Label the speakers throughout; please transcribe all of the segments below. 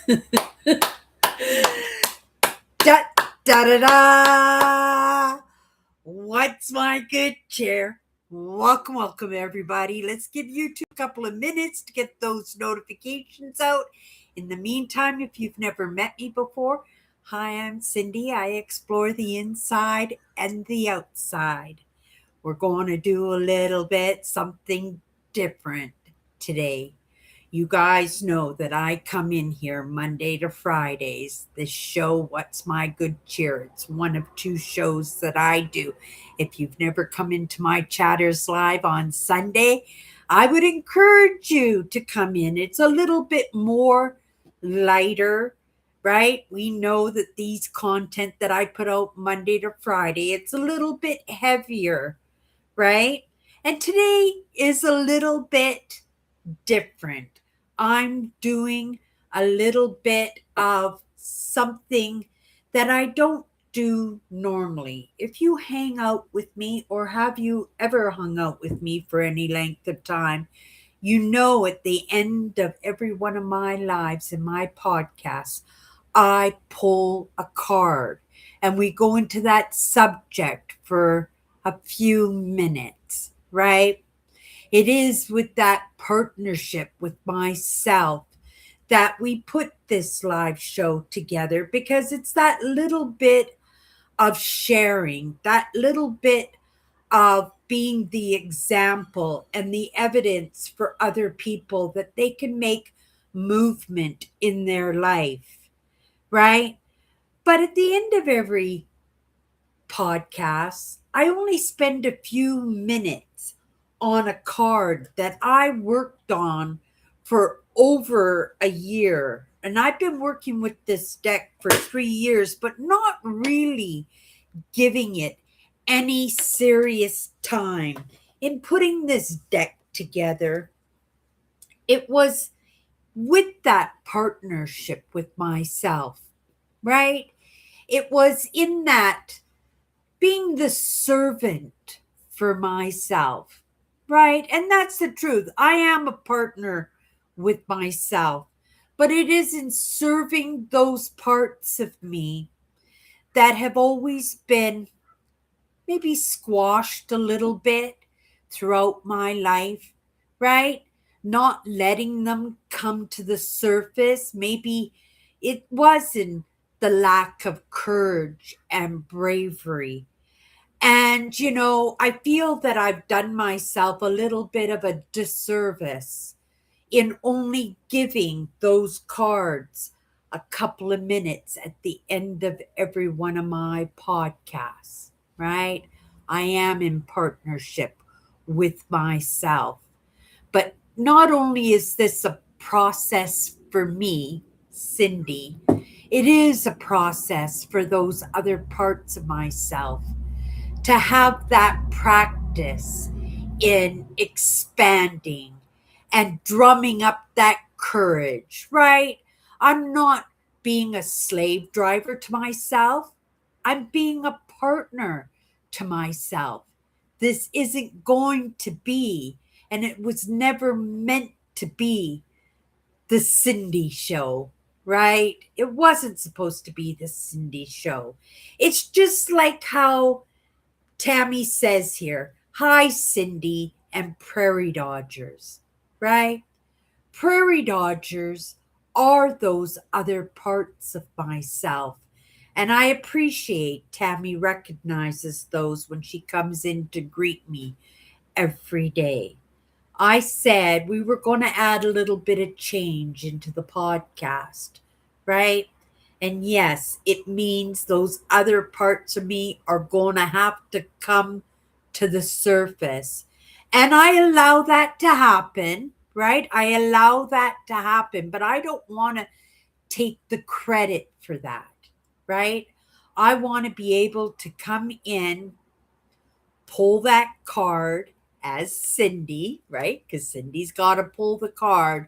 Speaker 1: Da da da da! What's my good chair? Welcome, everybody. Let's give YouTube a couple of minutes to get those notifications out. In the meantime, if you've never met me before, hi, I'm Cindy. I explore the inside and the outside. We're going to do a little bit something different today. You guys know that I come in here Monday to Fridays. This show, What's My Good Cheer? It's one of two shows that I do. If you've never come into my Chatters Live on Sunday, I would encourage you to come in. It's a little bit more lighter, right? We know that these content that I put out Monday to Friday, it's a little bit heavier, right? And today is a little bit different. I'm doing a little bit of something that I don't do normally. If you hang out with me, or have you ever hung out with me for any length of time, you know at the end of every one of my lives and my podcasts, I pull a card and we go into that subject for a few minutes, right? It is with that partnership with myself that we put this live show together, because it's that little bit of sharing, that little bit of being the example and the evidence for other people that they can make movement in their life, right? But at the end of every podcast, I only spend a few minutes on a card that I worked on for over a year. And I've been working with this deck for 3 years, but not really giving it any serious time in putting this deck together. It was with that partnership with myself, right? It was in that being the servant for myself, right? And that's the truth. I am a partner with myself, but it is in serving those parts of me that have always been maybe squashed a little bit throughout my life, right? Not letting them come to the surface. Maybe it wasn't the lack of courage and bravery. And, I feel that I've done myself a little bit of a disservice in only giving those cards a couple of minutes at the end of every one of my podcasts, right? I am in partnership with myself. But not only is this a process for me, Cindy, it is a process for those other parts of myself to have that practice in expanding and drumming up that courage, right? I'm not being a slave driver to myself. I'm being a partner to myself. This isn't going to be, and it was never meant to be, the Cindy show, right? It wasn't supposed to be the Cindy show. It's just like how Tammy says here, hi, Cindy and Prairie Dodgers, right? Prairie Dodgers are those other parts of myself. And I appreciate Tammy recognizes those when she comes in to greet me every day. I said we were going to add a little bit of change into the podcast, right? And yes, it means those other parts of me are going to have to come to the surface. And I allow that to happen, right? I allow that to happen, but I don't want to take the credit for that, right? I want to be able to come in, pull that card as Cindy, right? Because Cindy's got to pull the card,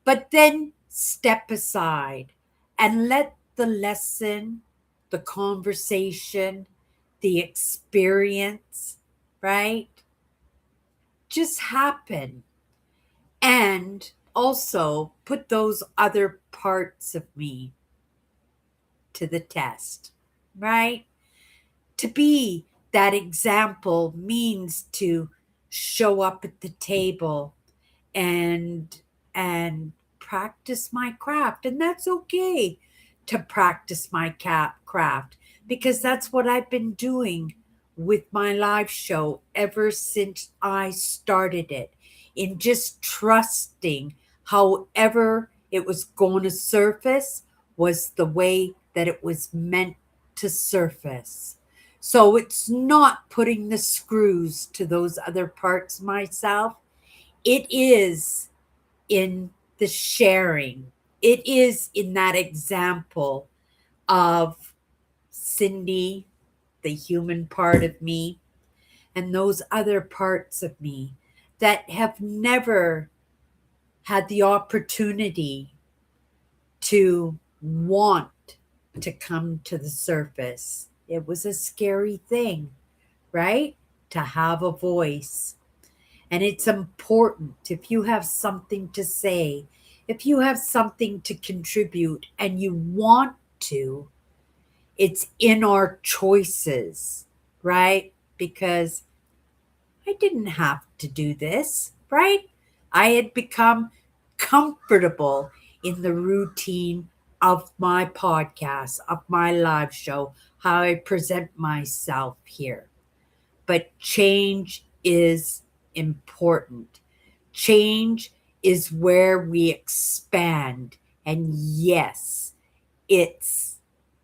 Speaker 1: but then step aside and let the lesson, the conversation, the experience, right, just happen. And also put those other parts of me to the test, right? To be that example means to show up at the table and practice my craft, and that's okay to practice my craft, because that's what I've been doing with my live show ever since I started it, in just trusting however it was going to surface was the way that it was meant to surface. So it's not putting the screws to those other parts myself. It is in the sharing. It is in that example of Cindy, the human part of me, and those other parts of me that have never had the opportunity to want to come to the surface. It was a scary thing, right? To have a voice. And it's important, if you have something to say, if you have something to contribute and you want to, it's in our choices, right? Because I didn't have to do this, right? I had become comfortable in the routine of my podcast, of my live show, how I present myself here. But change is important. Change is where we expand. And yes, it's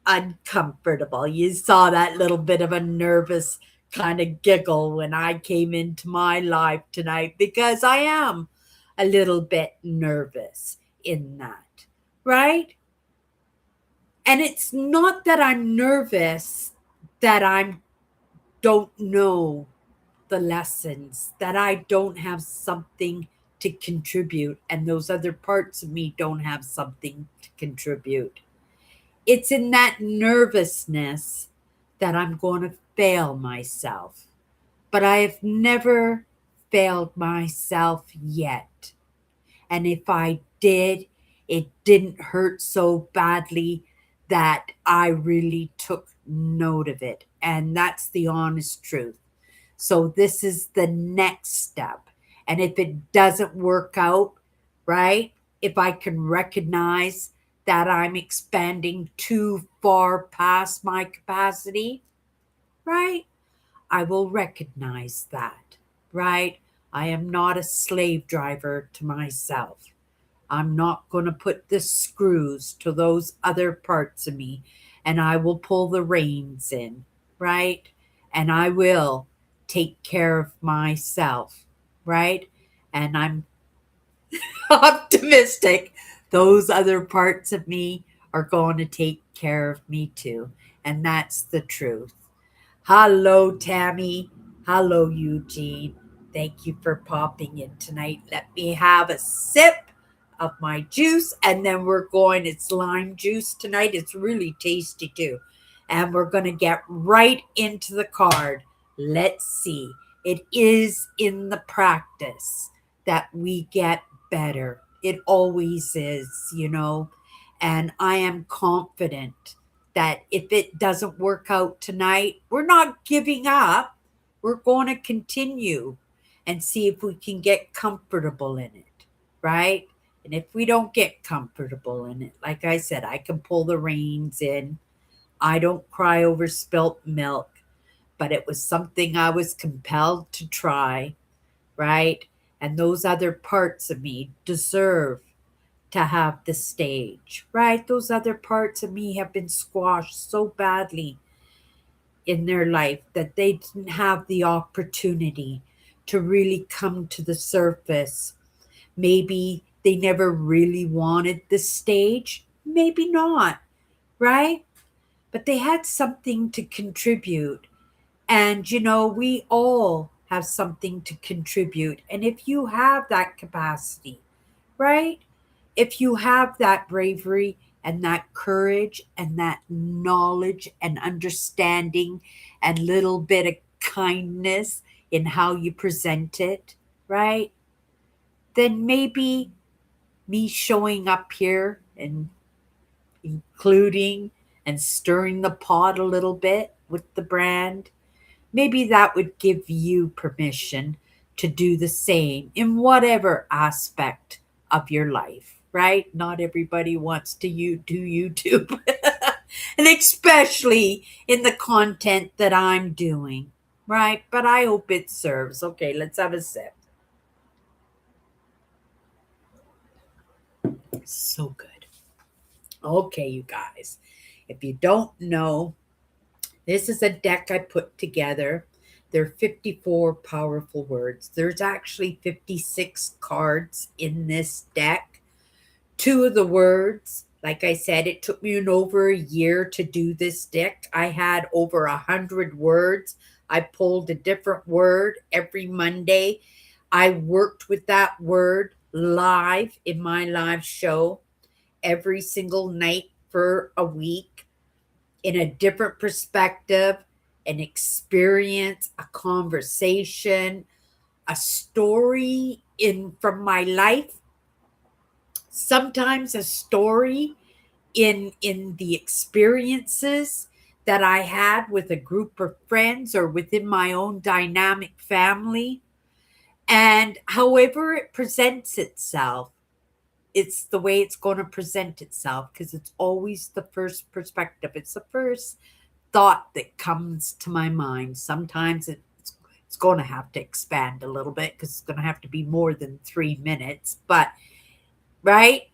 Speaker 1: uncomfortable. You saw that little bit of a nervous kind of giggle when I came into my live tonight, because I am a little bit nervous in that, right? And it's not that I'm nervous that I don't know the lessons, that I don't have something to contribute, and those other parts of me don't have something to contribute. It's in that nervousness that I'm going to fail myself. But I have never failed myself yet. And if I did, it didn't hurt so badly that I really took note of it. And that's the honest truth. So this is the next step. And if it doesn't work out, right? If I can recognize that I'm expanding too far past my capacity, right? I will recognize that, right? I am not a slave driver to myself. I'm not going to put the screws to those other parts of me, and I will pull the reins in, right? And I will take care of myself, right? And I'm optimistic those other parts of me are going to take care of me too. And that's the truth. Hello, Tammy. Hello, Eugene. Thank you for popping in tonight. Let me have a sip of my juice, and then we're going. It's lime juice tonight. It's really tasty too. And we're going to get right into the card. Let's see. It is in the practice that we get better. It always is. And I am confident that if it doesn't work out tonight, we're not giving up. We're going to continue and see if we can get comfortable in it, right? And if we don't get comfortable in it, like I said, I can pull the reins in. I don't cry over spilt milk, but it was something I was compelled to try, right? And those other parts of me deserve to have the stage, right? Those other parts of me have been squashed so badly in their life that they didn't have the opportunity to really come to the surface. Maybe they never really wanted the stage, maybe not, right? But they had something to contribute. And, we all have something to contribute. And if you have that capacity, right? If you have that bravery and that courage and that knowledge and understanding and little bit of kindness in how you present it, right? Then maybe me showing up here and including and stirring the pot a little bit with the brand, maybe that would give you permission to do the same in whatever aspect of your life, right? Not everybody wants to do YouTube, and especially in the content that I'm doing, right? But I hope it serves. Okay, let's have a sip. So good. Okay, you guys, if you don't know, this is a deck I put together. There are 54 powerful words. There's actually 56 cards in this deck. Two of the words, like I said, it took me over a year to do this deck. I had over 100 words. I pulled a different word every Monday. I worked with that word live in my live show every single night for a week in a different perspective, an experience, a conversation, a story in from my life, sometimes a story in the experiences that I had with a group of friends or within my own dynamic family. And however it presents itself, it's the way it's going to present itself because it's always the first perspective. It's the first thought that comes to my mind. Sometimes it's going to have to expand a little bit because it's going to have to be more than 3 minutes. But, right,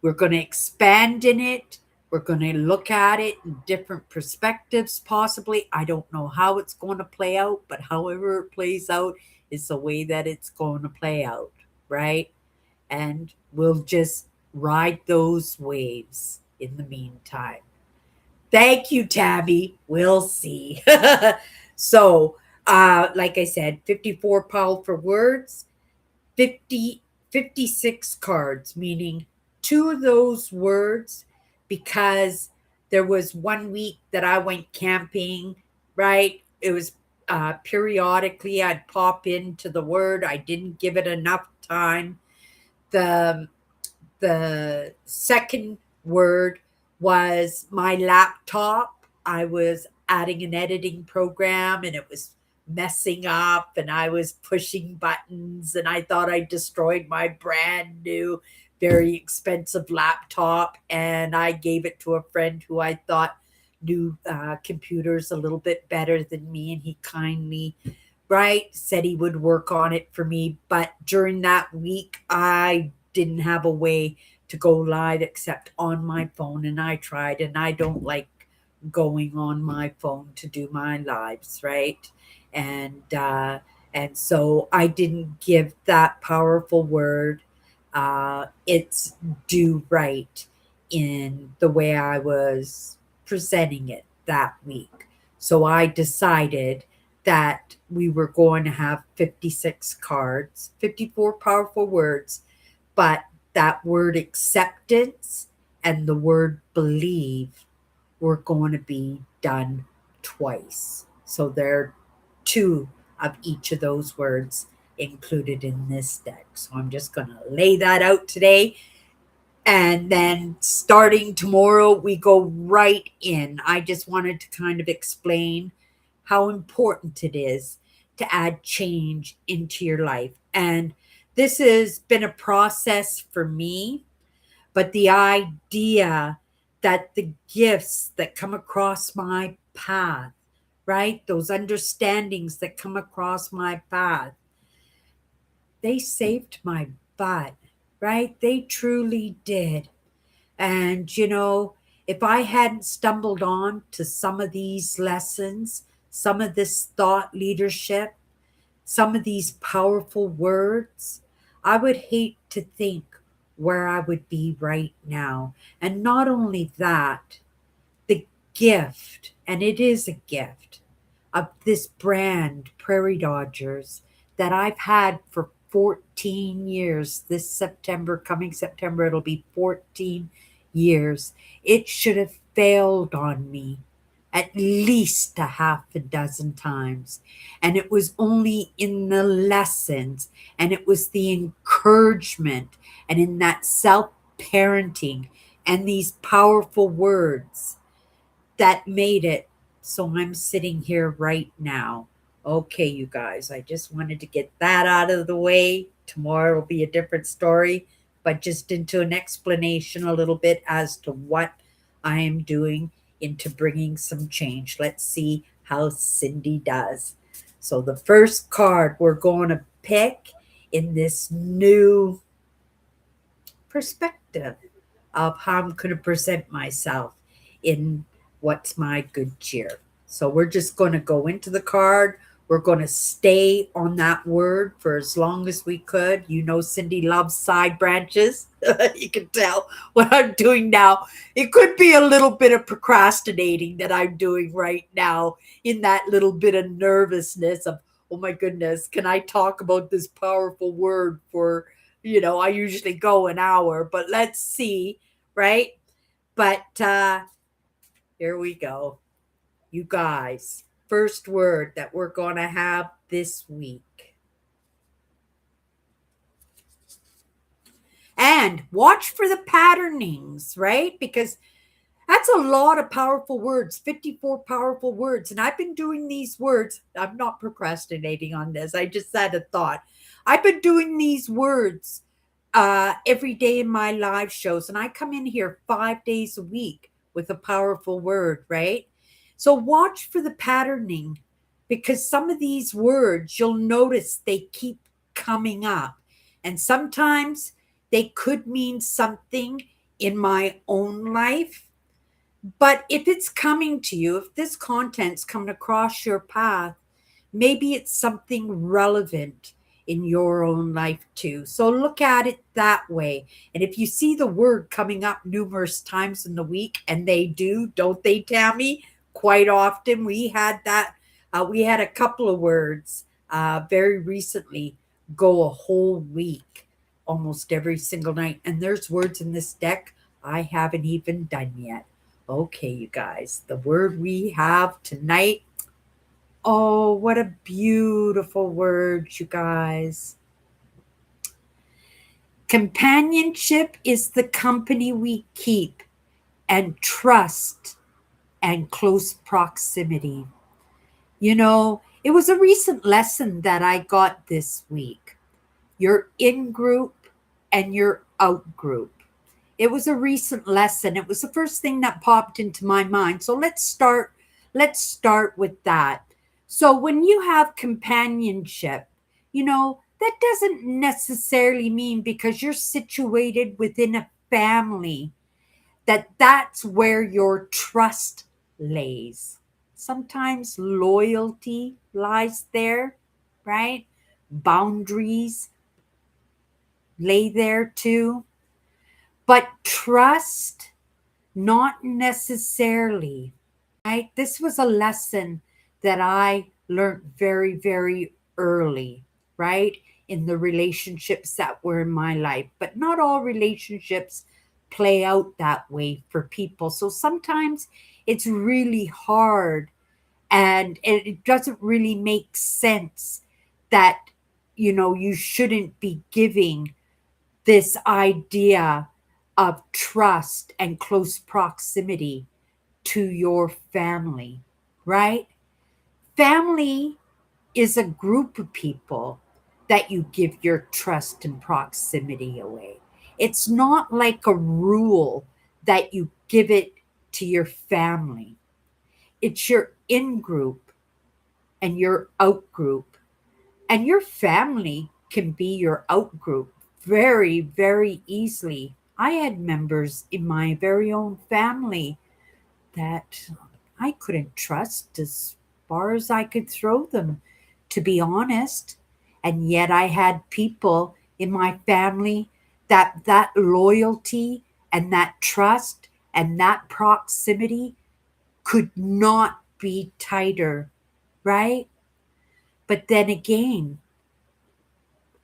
Speaker 1: we're going to expand in it. We're going to look at it in different perspectives, possibly. I don't know how it's going to play out, but however it plays out is the way that it's going to play out, right? And we'll just ride those waves in the meantime. Thank you, Tabby. We'll see. So, like I said, 54 powerful words, 56 cards, meaning two of those words, because there was one week that I went camping, right? It was periodically I'd pop into the word. I didn't give it enough time. The the second word was my laptop. I was adding an editing program and it was messing up and I was pushing buttons and I thought I destroyed my brand new, very expensive laptop. And I gave it to a friend who I thought knew computers a little bit better than me. And he kindly, right, said he would work on it for me. But during that week, I didn't have a way to go live except on my phone, and I tried, and I don't like going on my phone to do my lives, right? And so I didn't give that powerful word its due right in the way I was presenting it that week. So I decided that we were going to have 56 cards, 54 powerful words, but that word acceptance and the word believe were going to be done twice. So there are two of each of those words included in this deck. So I'm just going to lay that out today. And then starting tomorrow, we go right in. I just wanted to kind of explain how important it is to add change into your life. And this has been a process for me, but the idea that the gifts that come across my path, right? Those understandings that come across my path, they saved my butt, right? They truly did. And, if I hadn't stumbled on to some of these lessons, some of this thought leadership, some of these powerful words, I would hate to think where I would be right now. And not only that, the gift, and it is a gift, of this brand, Prairie Dodgers, that I've had for 14 years. This September, coming September, it'll be 14 years. It should have failed on me at least a half a dozen times. And it was only in the lessons and it was the encouragement and in that self parenting and these powerful words that made it so I'm sitting here right now. Okay, you guys, I just wanted to get that out of the way. Tomorrow will be a different story, but just into an explanation a little bit as to what I am doing into bringing some change. Let's see how Cindy does. So, the first card we're going to pick in this new perspective of how I'm going to present myself in what's my good cheer. So we're just going to go into the card. We're going to stay on that word for as long as we could. You know, Cindy loves side branches. You can tell what I'm doing now. It could be a little bit of procrastinating that I'm doing right now in that little bit of nervousness of, oh my goodness, can I talk about this powerful word for, I usually go an hour, but let's see, right? But here we go. You guys, first word that we're going to have this week. And watch for the patternings, right? Because that's a lot of powerful words, 54 powerful words. And I've been doing these words. I'm not procrastinating on this. I just had a thought. I've been doing these words every day in my live shows. And I come in here 5 days a week with a powerful word, right? So watch for the patterning because some of these words you'll notice they keep coming up. And sometimes they could mean something in my own life, but if it's coming to you, if this content's coming across your path, maybe it's something relevant in your own life too. So look at it that way. And if you see the word coming up numerous times in the week, and they do, don't they, Tammy? Quite often we had that. We had a couple of words very recently go a whole week, almost every single night. And there's words in this deck I haven't even done yet. Okay, you guys, the word we have tonight. Oh, what a beautiful word, you guys. Companionship is the company we keep, and trust and close proximity. It was a recent lesson that I got this week. You're in group and you're out group. It was a recent lesson. It was the first thing that popped into my mind. So let's start with that. So when you have companionship, that doesn't necessarily mean because you're situated within a family that that's where your trust lays. Sometimes loyalty lies there, right? Boundaries lay there too. But trust, not necessarily, right? This was a lesson that I learned very, very early, right? In the relationships that were in my life. But not all relationships play out that way for people. So sometimes it's really hard and it doesn't really make sense that, you shouldn't be giving this idea of trust and close proximity to your family, right? Family is a group of people that you give your trust and proximity away. It's not like a rule that you give it to your family. It's your in group and your out group. And your family can be your out group very, very easily. I had members in my very own family that I couldn't trust as far as I could throw them, to be honest. And yet I had people in my family that loyalty and that trust and that proximity could not be tighter, right? But then again,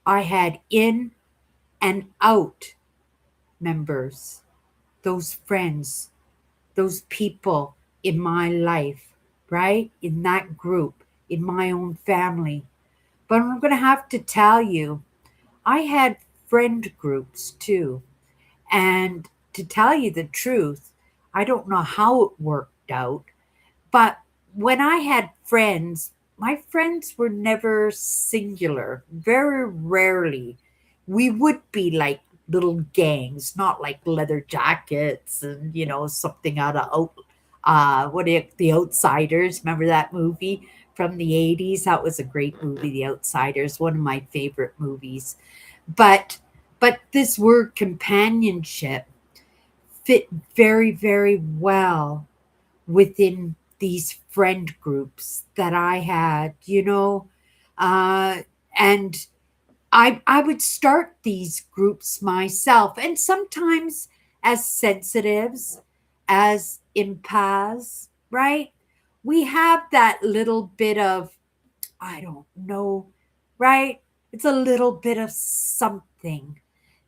Speaker 1: I had in and out members, those friends, those people in my life, right? In that group, in my own family. But I'm going to have to tell you, I had friend groups too. And to tell you the truth, I don't know how it worked out, but when I had friends, my friends were never singular. Very rarely. We would be like little gangs, not like leather jackets and, something out of the Outsiders. Remember that movie from the 80s? That was a great movie, The Outsiders, one of my favorite movies. But but this word companionship fit very, very well within these friend groups that I had, uh, and I would start these groups myself, and sometimes as sensitives, as empaths, right? We have that little bit of, I don't know, right? It's a little bit of something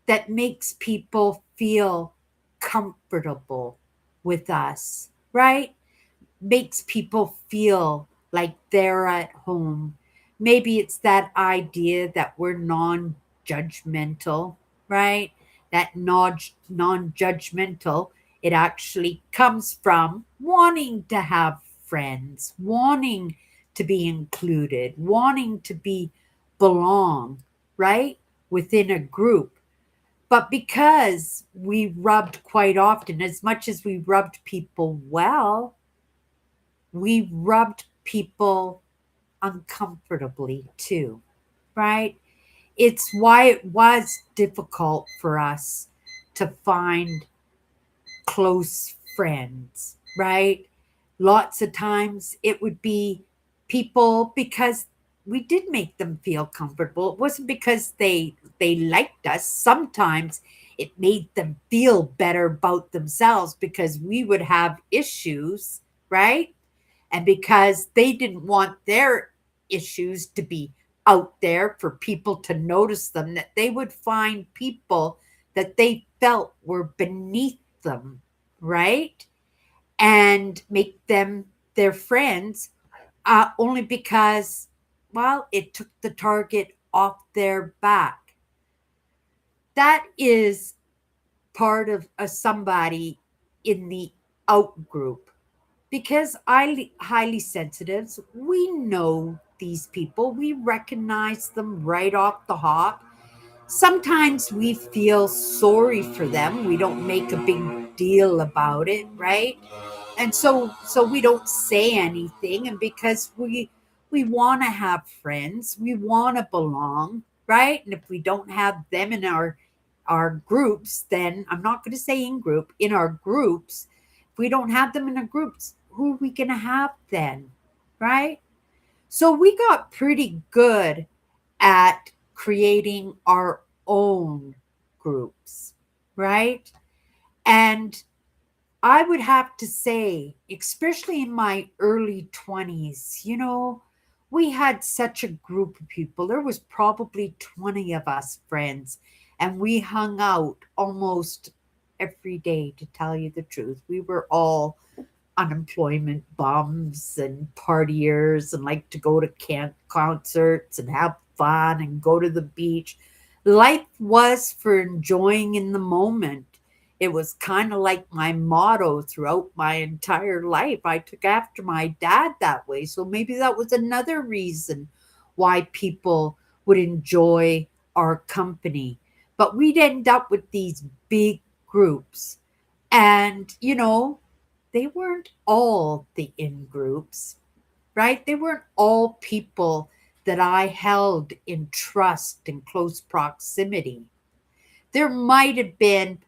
Speaker 1: that makes people feel comfortable with us, right? Makes people feel like they're at home. Maybe it's that idea that we're non judgmental, right? That non judgmental, it actually comes from wanting to have friends, wanting to be included, wanting to be belong, right? Within a group. But because we rubbed quite often, as much as we rubbed people well, we rubbed people uncomfortably too, right? It's why it was difficult for us to find close friends, right? Lots of times it would be people because we did make them feel comfortable. It wasn't because they liked us. Sometimes it made them feel better about themselves because we would have issues, right? And because they didn't want their issues to be out there for people to notice them, that they would find people that they felt were beneath them, right? And make them their friends, only because, well, it took the target off their back. That is part of a somebody in the out group, because highly sensitives, we know these people, we recognize them right off the hop. Sometimes we feel sorry for them, we don't make a big deal about it, right? And so we don't say anything, and because we want to have friends, we want to belong, right? And if we don't have them in our groups, then I'm not going to say in group, in our groups, if we don't have them in our groups, who are we going to have then, right? So we got pretty good at creating our own groups, right? And I would have to say, especially in my early 20s, we had such a group of people. There was probably 20 of us friends, and we hung out almost every day, to tell you the truth. We were all unemployment bums and partiers and like to go to concerts and have fun and go to the beach. Life was for enjoying in the moment. It was kind of like my motto throughout my entire life. I took after my dad that way. So maybe that was another reason why people would enjoy our company. But we'd end up with these big groups. And, they weren't all the in groups, right? They weren't all people that I held in trust and close proximity. There might have been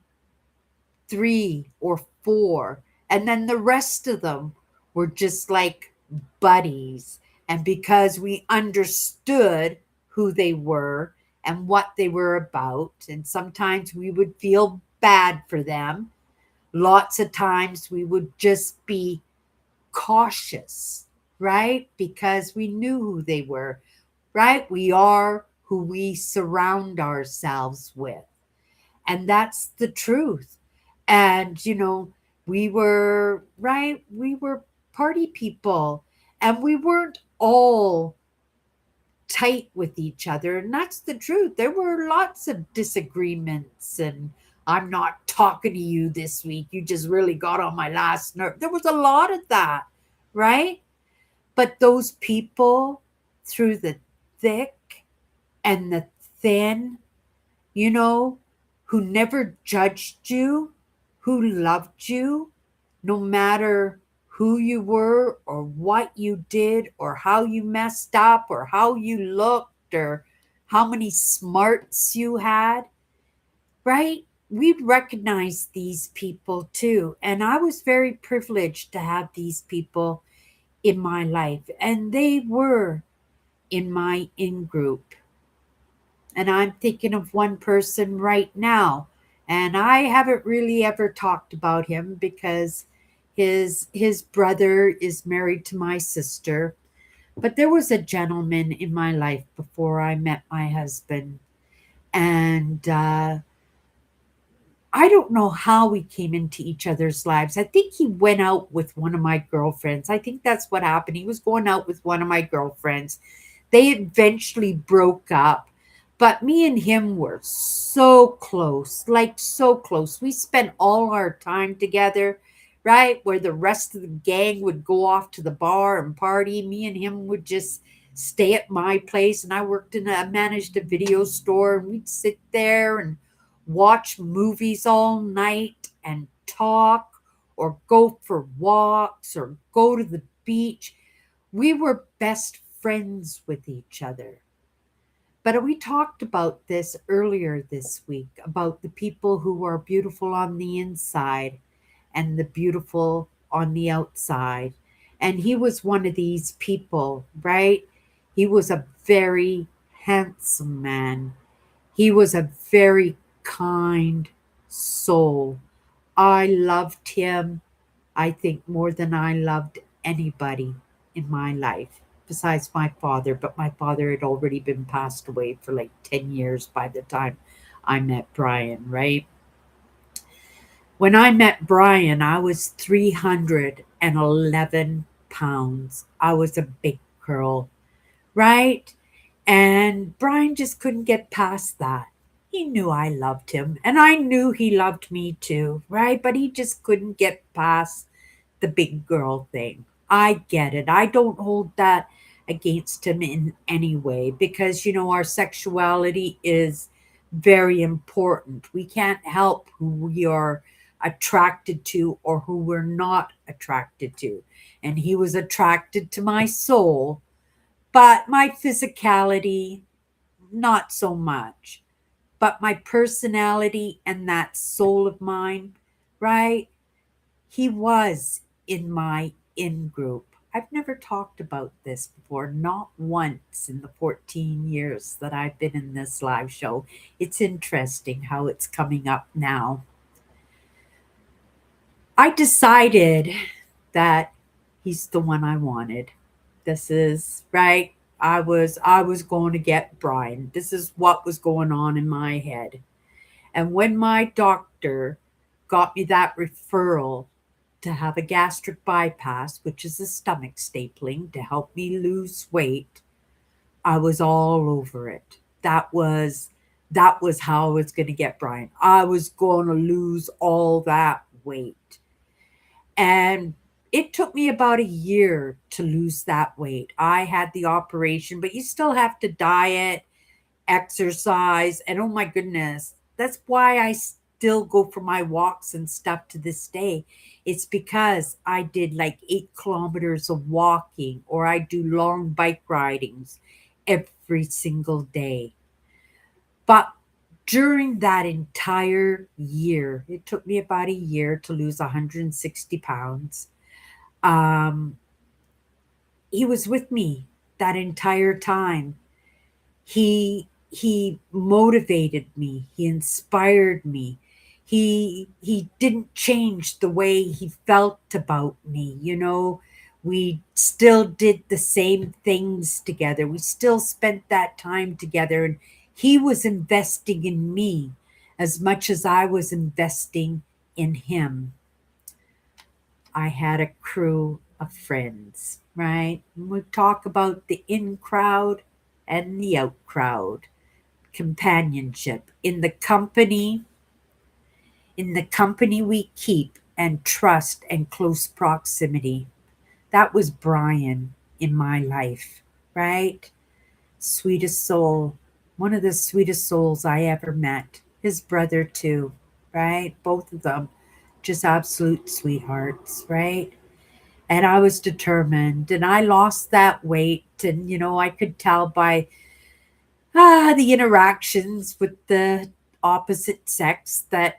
Speaker 1: three or four, and then the rest of them were just like buddies. And because we understood who they were and what they were about, and sometimes we would feel bad for them, lots of times we would just be cautious, right? Because we knew who they were, right? We are who we surround ourselves with. And that's the truth. And, We were, right? We were party people, and we weren't all tight with each other. And that's the truth. There were lots of disagreements, and I'm not talking to you this week. You just really got on my last nerve. There was a lot of that, right? But those people through the thick and the thin, you know, who never judged you, who loved you, no matter who you were or what you did or how you messed up or how you looked or how many smarts you had, right? We recognize these people too. And I was very privileged to have these people in my life, and they were in my in group. And I'm thinking of one person right now. And I haven't really ever talked about him because his brother is married to my sister. But there was a gentleman in my life before I met my husband. And I don't know how we came into each other's lives. I think he went out with one of my girlfriends. I think that's what happened. He was going out with one of my girlfriends. They eventually broke up, but me and him were so close, like so close. We spent all our time together, right? Where the rest of the gang would go off to the bar and party. Me and him would just stay at my place, and I worked in a managed a video store, and we'd sit there and watch movies all night and talk or go for walks or go to the beach. We were best friends with each other. But we talked about this earlier this week about the people who are beautiful on the inside and the beautiful on the outside. And he was one of these people, right? He was a very handsome man. He was a very kind soul. I loved him, I think, more than I loved anybody in my life besides my father. But my father had already been passed away for like 10 years by the time I met Brian, right? When I met Brian, I was 311 pounds. I was a big girl, right? And Brian just couldn't get past that. He knew I loved him, and I knew he loved me too, right? But he just couldn't get past the big girl thing. I get it. I don't hold that against him in any way because, our sexuality is very important. We can't help who we are attracted to or who we're not attracted to. And he was attracted to my soul, but my physicality, not so much. But my personality and that soul of mine, right? He was in my in group. I've never talked about this before, not once in the 14 years that I've been in this live show. It's interesting how it's coming up now. I decided that he's the one I wanted. This is right. I was going to get Brian. This is what was going on in my head. And when my doctor got me that referral to have a gastric bypass, which is a stomach stapling to help me lose weight, I was all over it. That was how I was going to get Brian. I was going to lose all that weight. And it took me about a year to lose that weight. I had the operation, but you still have to diet, exercise, and oh my goodness, that's why I still go for my walks and stuff to this day. It's because I did like 8 kilometers of walking or I do long bike ridings every single day. But during that entire year, it took me about a year to lose 160 pounds. Um, he was with me that entire time. He motivated me, he inspired me. He didn't change the way he felt about me, we still did the same things together, we still spent that time together, and he was investing in me as much as I was investing in him. I had a crew of friends, right? And we talk about the in crowd and the out crowd, companionship in the company we keep, and trust and close proximity. That was Brian in my life, right? Sweetest soul, one of the sweetest souls I ever met. His brother, too, right? Both of them just absolute sweethearts, right? And I was determined, and I lost that weight. And, I could tell by the interactions with the opposite sex that,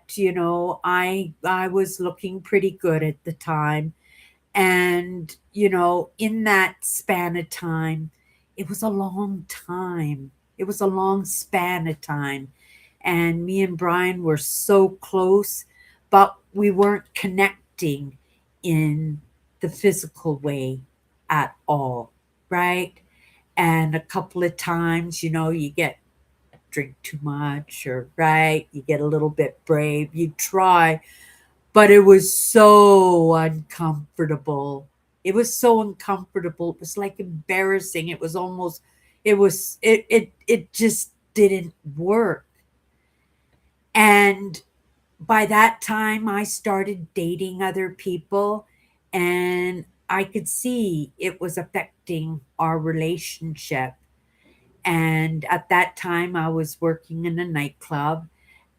Speaker 1: I was looking pretty good at the time. And, in that span of time, it was a long time. It was a long span of time. And me and Brian were so close, but we weren't connecting in the physical way at all, right? And a couple of times, you get drink too much, or right, you get a little bit brave, you try, but it was so uncomfortable. It was so uncomfortable. It was like embarrassing. It was almost it just didn't work. And by that time I started dating other people, and I could see it was affecting our relationship. And at that time I was working in a nightclub,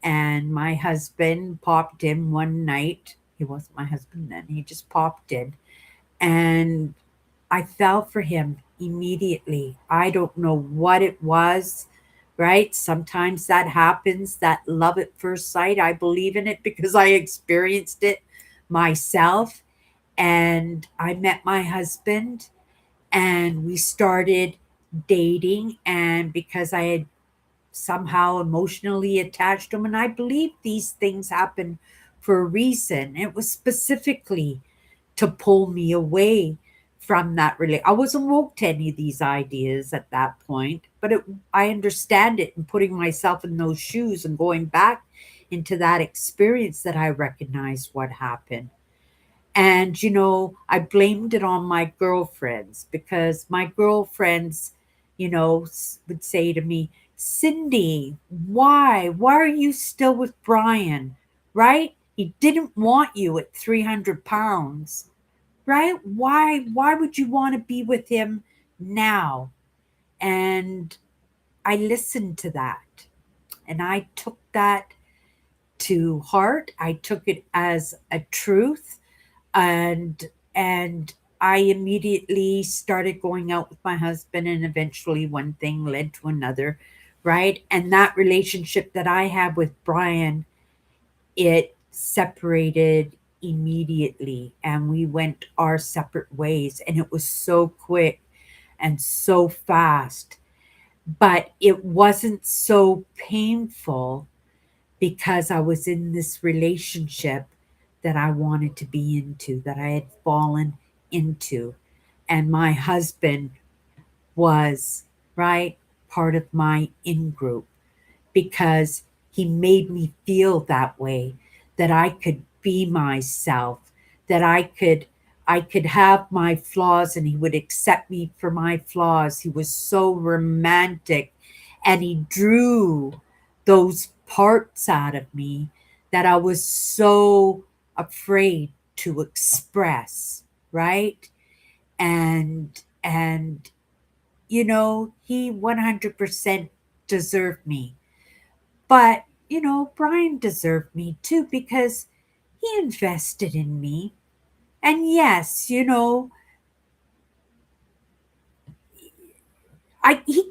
Speaker 1: and my husband popped in one night. He wasn't my husband then, he just popped in. And I fell for him immediately. I don't know what it was, right? Sometimes that happens, that love at first sight. I believe in it because I experienced it myself. And I met my husband, and we started dating. And because I had somehow emotionally attached to him. And I believe these things happen for a reason. It was specifically to pull me away from that. Really, I wasn't woke to any of these ideas at that point, but I understand it, and putting myself in those shoes and going back into that experience, that I recognized what happened. And, I blamed it on my girlfriends, because my girlfriends, would say to me, Cindy, why? Why are you still with Brian? Right? He didn't want you at 300 pounds, right? Why would you want to be with him now? And I listened to that, and I took that to heart. I took it as a truth, and I immediately started going out with my husband, and eventually one thing led to another, right? And that relationship that I had with Brian, it separated immediately, and we went our separate ways, and it was so quick and so fast. But it wasn't so painful, because I was in this relationship that I wanted to be into, that I had fallen into. And my husband was, right, part of my in group, because he made me feel that way, that I could be myself, that I could have my flaws, and he would accept me for my flaws. He was so romantic, and he drew those parts out of me that I was so afraid to express, right? And he 100% deserved me. But, Brian deserved me too, because he invested in me. And yes, he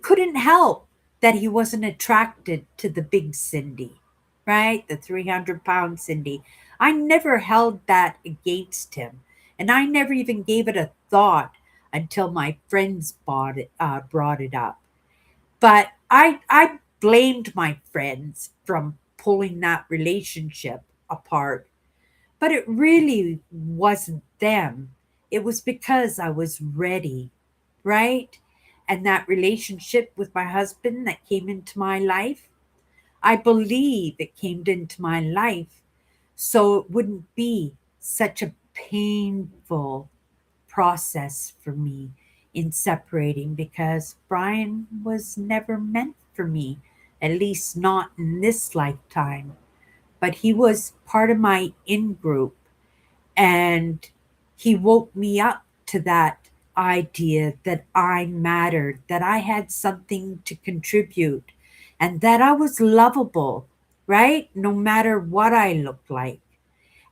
Speaker 1: couldn't help that he wasn't attracted to the big Cindy, right? The 300-pound Cindy. I never held that against him. And I never even gave it a thought until my friends brought it up. But I blamed my friends from pulling that relationship apart. But it really wasn't them. It was because I was ready, right? And that relationship with my husband that came into my life, I believe it came into my life so it wouldn't be such a painful process for me in separating because Brian was never meant for me, at least not in this lifetime. But he was part of my in group, and he woke me up to that idea that I mattered, that I had something to contribute, and that I was lovable, right? No matter what I looked like.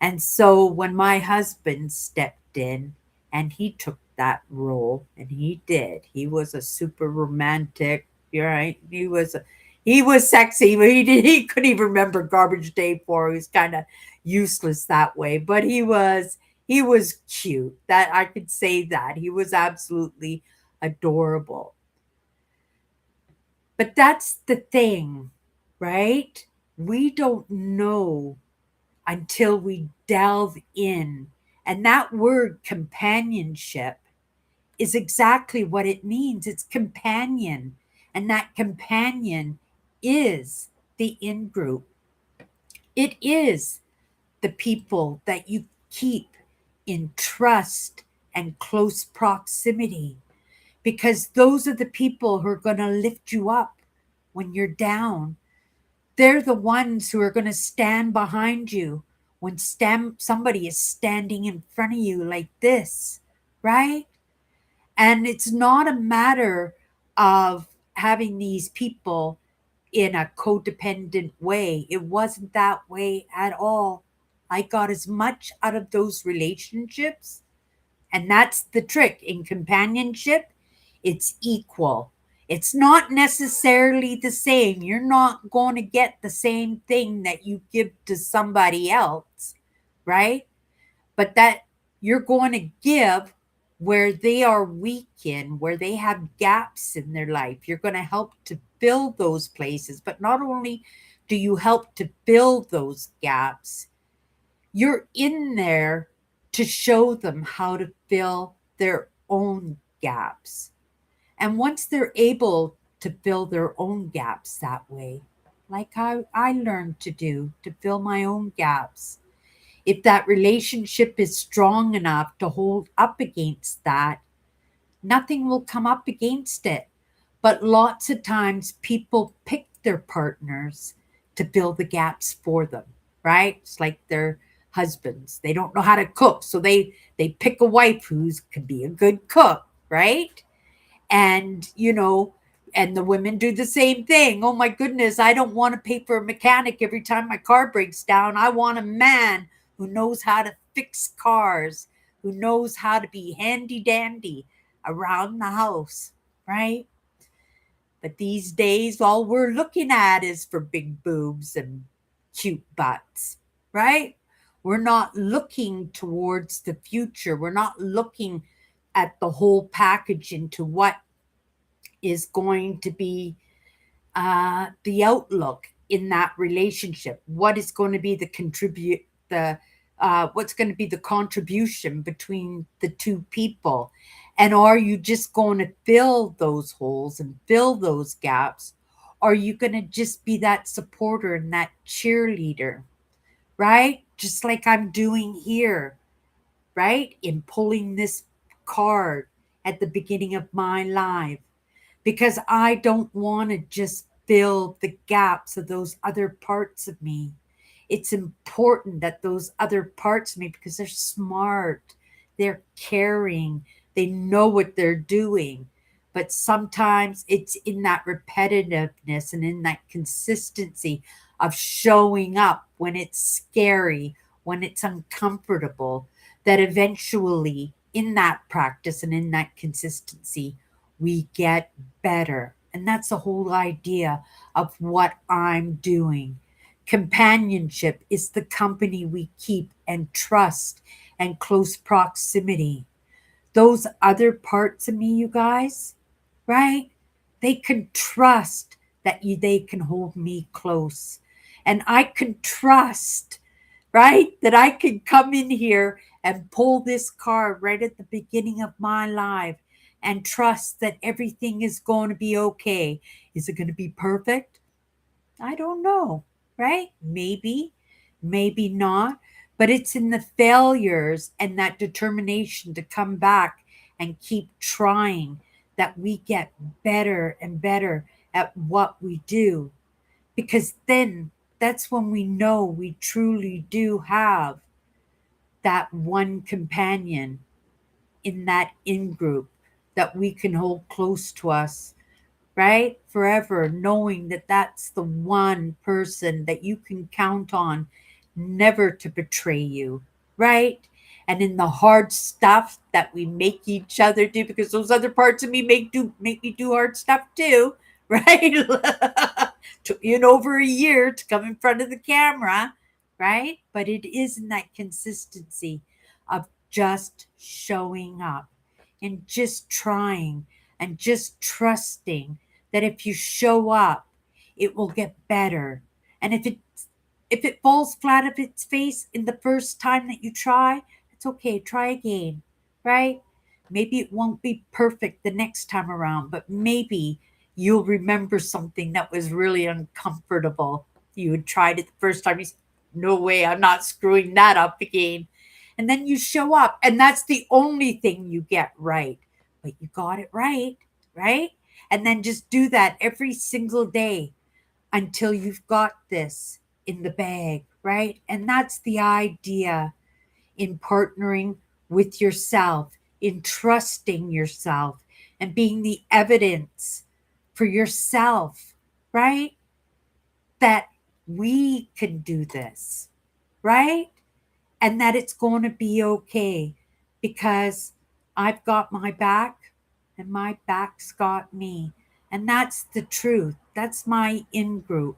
Speaker 1: And so when my husband stepped in and he took that role, and he did, he was a super romantic, right? He was sexy, but he couldn't even remember Garbage Day 4. He was kind of useless that way, but he was cute. That I could say that. He was absolutely adorable. But that's the thing, right? We don't know until we delve in. And that word companionship is exactly what it means. It's companion. And that companion is the in group. It is the people that you keep in trust and close proximity, because those are the people who are going to lift you up when you're down. They're the ones who are going to stand behind you when somebody is standing in front of you like this, right? And it's not a matter of having these people in a codependent way. It wasn't that way at all. I got as much out of those relationships, and that's the trick in companionship. It's equal. It's not necessarily the same. You're not going to get the same thing that you give to somebody else, right? But that you're going to give where they are weak in, where they have gaps in their life. You're going to help to fill those places. But not only do you help to fill those gaps, you're in there to show them how to fill their own gaps. And once they're able to fill their own gaps that way, like I learned to do, to fill my own gaps, if that relationship is strong enough to hold up against that, nothing will come up against it. But lots of times people pick their partners to fill the gaps for them, right? It's like their husbands. They don't know how to cook, so they pick a wife who's could be a good cook, right? And the women do the same thing. Oh my goodness, I don't want to pay for a mechanic every time my car breaks down. I want a man who knows how to fix cars, who knows how to be handy dandy around the house, right? But these days, all we're looking at is for big boobs and cute butts, right? We're not looking towards the future. We're not looking at the whole package into what is going to be the outlook in that relationship. What is going to be the what's going to be the contribution between the two people, and are you just going to fill those holes and fill those gaps? Are you going to just be that supporter and that cheerleader, right? Just like I'm doing here, right? In pulling this card at the beginning of my life, because I don't want to just fill the gaps of those other parts of me. It's important that those other parts of me, because they're smart, they're caring, they know what they're doing. But sometimes it's in that repetitiveness and in that consistency of showing up when it's scary, when it's uncomfortable, that eventually, in that practice and in that consistency, we get better. And that's the whole idea of what I'm doing. Companionship is the company we keep and trust and close proximity. Those other parts of me, you guys, right? They can trust that they can hold me close. And I can trust, right? That I can come in here and pull this card right at the beginning of my life and trust that everything is going to be okay. Is it going to be perfect? I don't know, right? Maybe, maybe not. But it's in the failures and that determination to come back and keep trying that we get better and better at what we do. Because then that's when we know we truly do have that one companion in that in group that we can hold close to us, right? Forever, knowing that that's the one person that you can count on never to betray you, right? And in the hard stuff that we make each other do, because those other parts of me make me do hard stuff too, right? Took me over a year to come in front of the camera, right? But it is in that consistency of just showing up and just trying and just trusting that if you show up, it will get better. And if it falls flat of its face in the first time that you try, it's okay. Try again, right? Maybe it won't be perfect the next time around, but maybe you'll remember something that was really uncomfortable. You had tried it the first time. You said, no way, I'm not screwing that up again. And then you show up, and that's the only thing you get right. But you got it right, right? And then just do that every single day until you've got this in the bag, right? And that's the idea in partnering with yourself, in trusting yourself, and being the evidence for yourself, right? That we can do this, right? And that it's going to be okay because I've got my back and my back's got me. And that's the truth. That's my in group,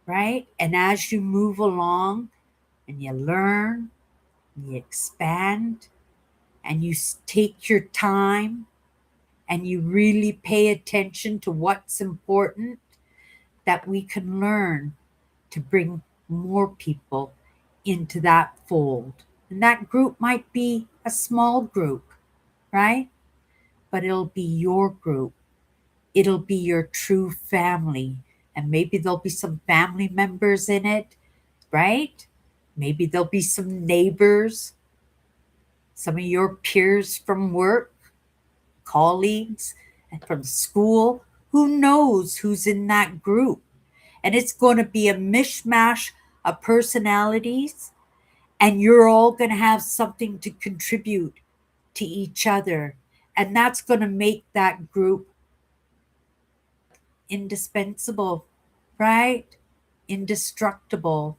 Speaker 1: right? And as you move along and you learn, and you expand, and you take your time and you really pay attention to what's important, that we can learn to bring more people into that fold. And that group might be a small group, right? But it'll be your group. It'll be your true family. And maybe there'll be some family members in it, right? Maybe there'll be some neighbors, some of your peers from work, colleagues, and from school. Who knows who's in that group? And it's going to be a mishmash of personalities, and you're all going to have something to contribute to each other. And that's going to make that group indispensable, right? Indestructible.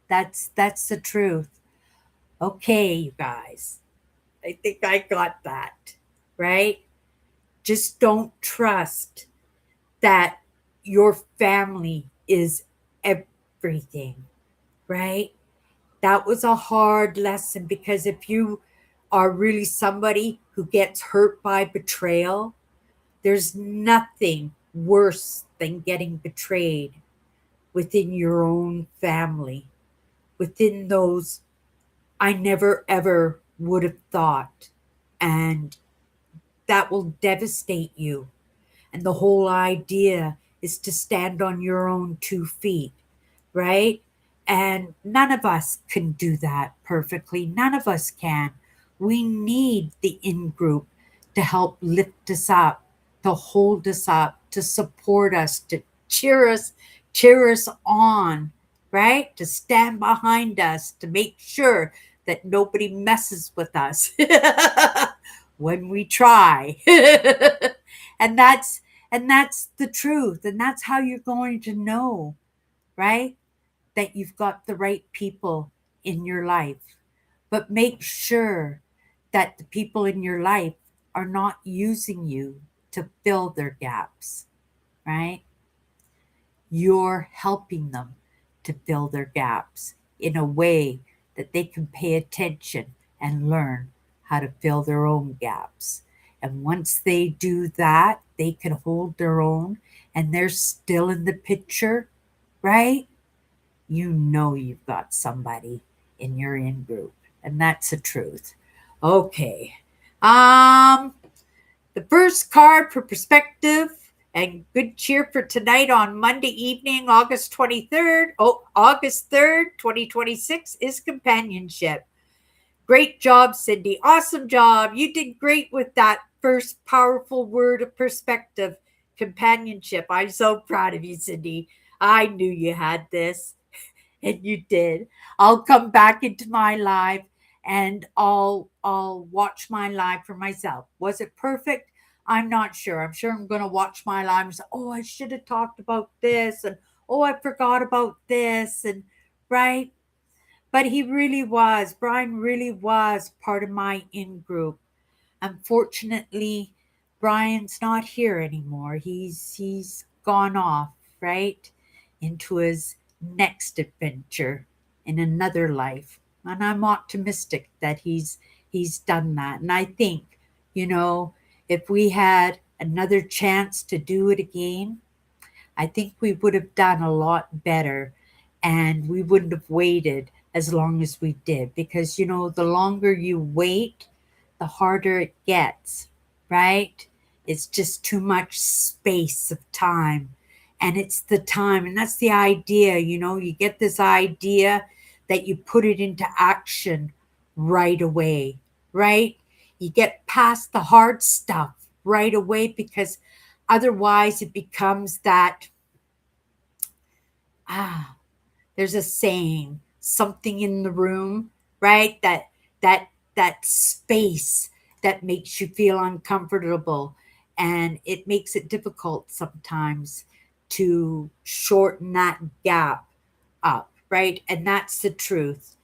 Speaker 1: That's the truth. Okay, you guys. I think I got that, right? Just don't trust that your family is everything, right? That was a hard lesson because if you are really somebody who gets hurt by betrayal, there's nothing worse than getting betrayed within your own family, within those I never ever would have thought. And that will devastate you. And the whole idea is to stand on your own 2 feet, right? And none of us can do that perfectly. None of us can. We need the in group to help lift us up, to hold us up, to support us, to cheer us on, right? To stand behind us, to make sure that nobody messes with us when we try. and that's the truth. And that's how you're going to know, right? That you've got the right people in your life. But make sure that the people in your life are not using you to fill their gaps, right? You're helping them to fill their gaps in a way that they can pay attention and learn how to fill their own gaps. And once they do that, they can hold their own and they're still in the picture, right? You know you've got somebody in your in group. And that's the truth. Okay. The first card for perspective And good cheer for tonight on Monday evening, August 23rd. Oh, August 3rd, 2026 is companionship. Great job, Cindy. Awesome job. You did great with that first powerful word of perspective, companionship. I'm so proud of you, Cindy. I knew you had this, and you did. I'll come back into my live and I'll watch my live for myself. Was it perfect? I'm not sure. I'm sure I'm going to watch my live and say, "Oh, I should have talked about this," and "Oh, I forgot about this," and right? But he really was. Brian really was part of my in group. Unfortunately, Brian's not here anymore. He's gone off, right? Into his next adventure in another life. And I'm optimistic that he's done that. And I think, you know, if we had another chance to do it again, I think we would have done a lot better and we wouldn't have waited as long as we did because, the longer you wait, the harder it gets, right? It's just too much space of time. And it's the time, and that's the idea, you get this idea that you put it into action right away, right? You get past the hard stuff right away because otherwise it becomes that ah, there's a saying, something in the room, right? That space that makes you feel uncomfortable and it makes it difficult sometimes to shorten that gap up, right? And that's the truth.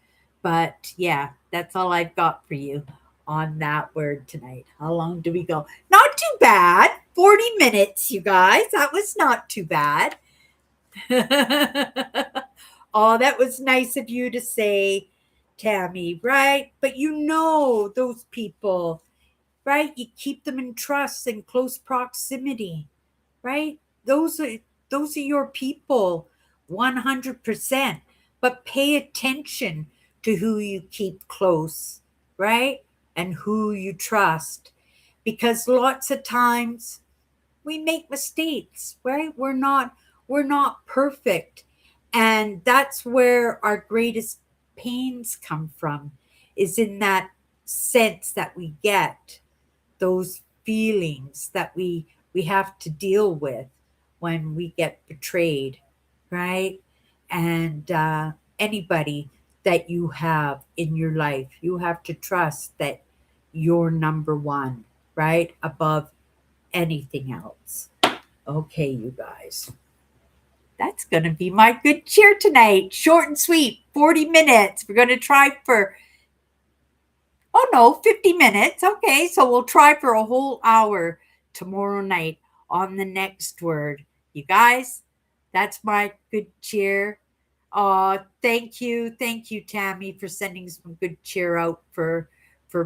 Speaker 1: But yeah, that's all I've got for you on that word tonight. How long do we go? Not too bad. 40 minutes, you guys. That was not too bad. Oh, that was nice of you to say, Tammy, right? But those people, right? You keep them in trust and close proximity, right? Those are your people, 100%. But pay attention to who you keep close, right? And who you trust. Because lots of times we make mistakes, right? We're not perfect. And that's where our greatest pains come from, is in that sense that we get those feelings that we have to deal with when we get betrayed, right? And anybody that you have in your life, you have to trust that you're number one, right? Above anything else. Okay, you guys. That's going to be my good cheer tonight. Short and sweet, 40 minutes. We're going to try for, oh no, 50 minutes. Okay, so we'll try for a whole hour tomorrow night on the next word. You guys, that's my good cheer. Thank you. Thank you, Tammy, for sending some good cheer out for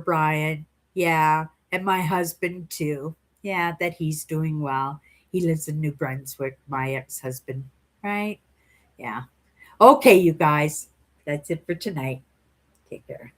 Speaker 1: Brian. Yeah, and my husband too. Yeah, that he's doing well. He lives in New Brunswick, my ex-husband, right? Yeah. Okay, you guys. That's it for tonight. Take care.